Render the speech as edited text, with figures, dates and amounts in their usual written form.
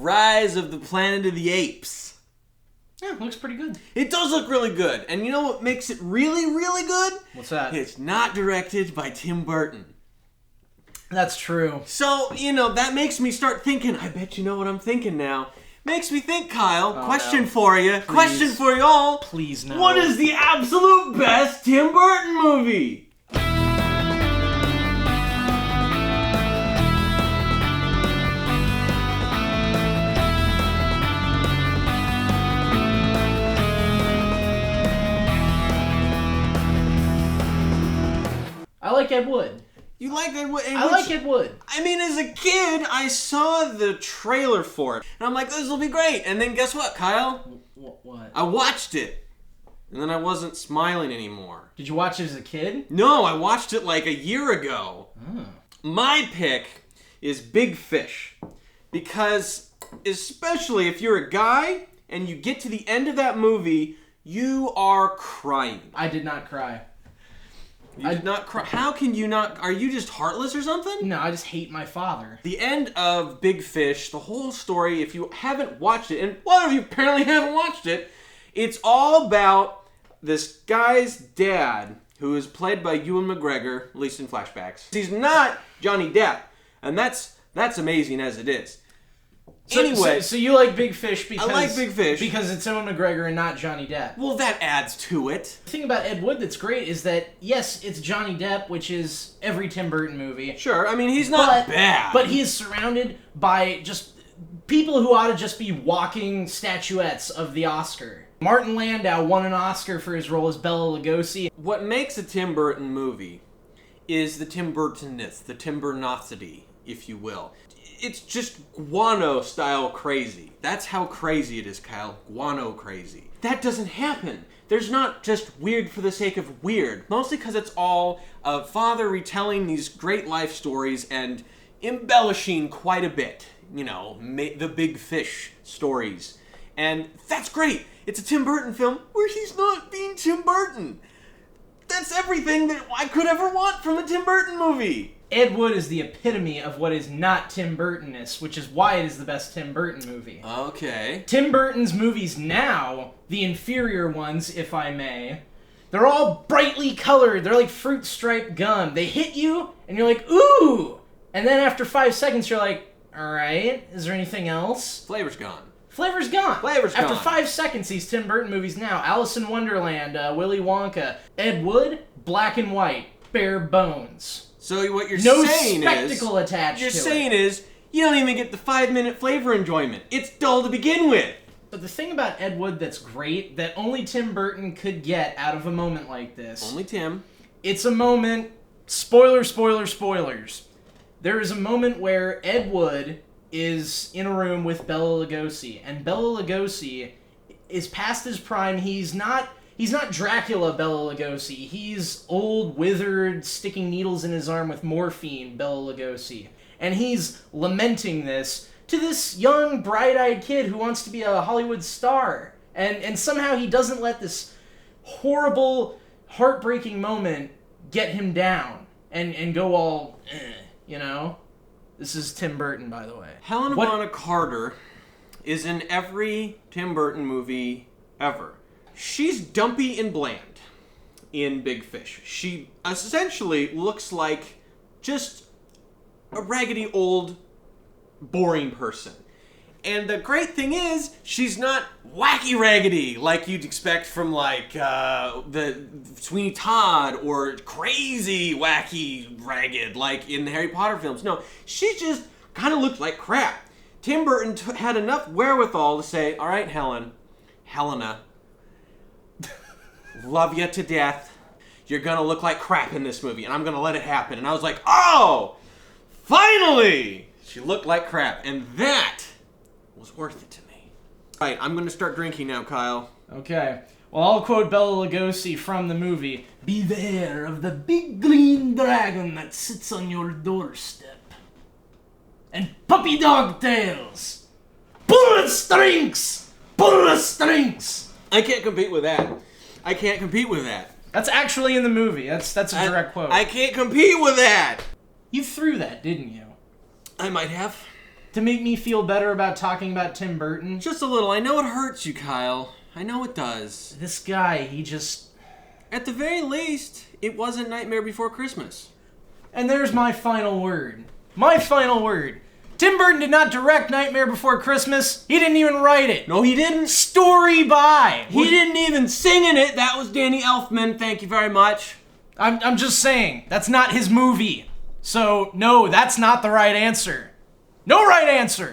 Rise of the Planet of the Apes. Yeah, it looks pretty good. It does look really good. And you know what makes it really, really good? What's that? It's not directed by Tim Burton. That's true. So, that makes me start thinking, I bet you know what I'm thinking now. Makes me think, Kyle. Question for you. Please. Question for y'all. Please no. What is the absolute best Tim Burton movie? I like Ed Wood. You like Ed Wood? I like Ed Wood. I mean, as a kid, I saw the trailer for it. And I'm like, this will be great. And then guess what, Kyle? What? I watched it. And then I wasn't smiling anymore. Did you watch it as a kid? No, I watched it like a year ago. Oh. My pick is Big Fish. Because, especially if you're a guy and you get to the end of that movie, you are crying. I did not cry. You did not cry. How can you not? Are you just heartless or something? No, I just hate my father. The end of Big Fish, the whole story, if you haven't watched it, and a lot of you apparently haven't watched it, it's all about this guy's dad, who is played by Ewan McGregor, at least in flashbacks. He's not Johnny Depp, and that's amazing as it is. Anyway, so you like Big Fish because... I like Big Fish. Because it's Ewan McGregor and not Johnny Depp. Well, that adds to it. The thing about Ed Wood that's great is that, yes, it's Johnny Depp, which is every Tim Burton movie. Sure, I mean, he's not bad. But he is surrounded by just people who ought to just be walking statuettes of the Oscar. Martin Landau won an Oscar for his role as Bela Lugosi. What makes a Tim Burton movie is the Tim Burtonness, the Tim Burtonicity, if you will. It's just guano-style crazy. That's how crazy it is, Kyle. Guano crazy. That doesn't happen. There's not just weird for the sake of weird. Mostly because it's all a father retelling these great life stories and embellishing quite a bit. The Big Fish stories. And that's great. It's a Tim Burton film where he's not being Tim Burton. That's everything that I could ever want from a Tim Burton movie. Ed Wood is the epitome of what is not Tim Burton-ness, which is why it is the best Tim Burton movie. Okay. Tim Burton's movies now, the inferior ones, if I may, they're all brightly colored. They're like fruit-striped gum. They hit you, and you're like, ooh! And then after 5 seconds, you're like, alright, is there anything else? Flavor's gone. Flavor's gone. Flavor's gone. After 5 seconds, these Tim Burton movies now. Alice in Wonderland, Willy Wonka. Ed Wood, black and white, bare bones. So what you're no saying spectacle attached you're to saying it. is, you don't even get the 5-minute flavor enjoyment. It's dull to begin with. But the thing about Ed Wood that's great, that only Tim Burton could get out of a moment like this... Only Tim. It's a moment... Spoilers. There is a moment where Ed Wood is in a room with Bela Lugosi, and Bela Lugosi is past his prime. He's not Dracula Bela Lugosi. He's old, withered, sticking needles in his arm with morphine Bela Lugosi. And he's lamenting this to this young, bright-eyed kid who wants to be a Hollywood star. And somehow he doesn't let this horrible, heartbreaking moment get him down and go all, This is Tim Burton, by the way. Helena Bonham Carter is in every Tim Burton movie ever. She's dumpy and bland in Big Fish. She essentially looks like just a raggedy old boring person. And the great thing is, she's not wacky raggedy like you'd expect from the Sweeney Todd or crazy wacky ragged like in the Harry Potter films. No, she just kind of looked like crap. Tim Burton had enough wherewithal to say, all right, Helena, love you to death. You're gonna look like crap in this movie, and I'm gonna let it happen. And I was like, oh, finally! She looked like crap, and that was worth it to me. All right, I'm gonna start drinking now, Kyle. Okay. Well, I'll quote Bela Lugosi from the movie. Beware of the big green dragon that sits on your doorstep. And puppy dog tails. Pull the strings! Pull the strings! I can't compete with that. That's actually in the movie. That's a direct quote. I can't compete with that! You threw that, didn't you? I might have. To make me feel better about talking about Tim Burton? Just a little. I know it hurts you, Kyle. I know it does. This guy, he just... At the very least, it wasn't Nightmare Before Christmas. And there's my final word. My final word. Tim Burton did not direct Nightmare Before Christmas. He didn't even write it. No, he didn't. Story by. He didn't even sing in it. That was Danny Elfman. Thank you very much. I'm just saying, that's not his movie. So, no, that's not the right answer. No right answer.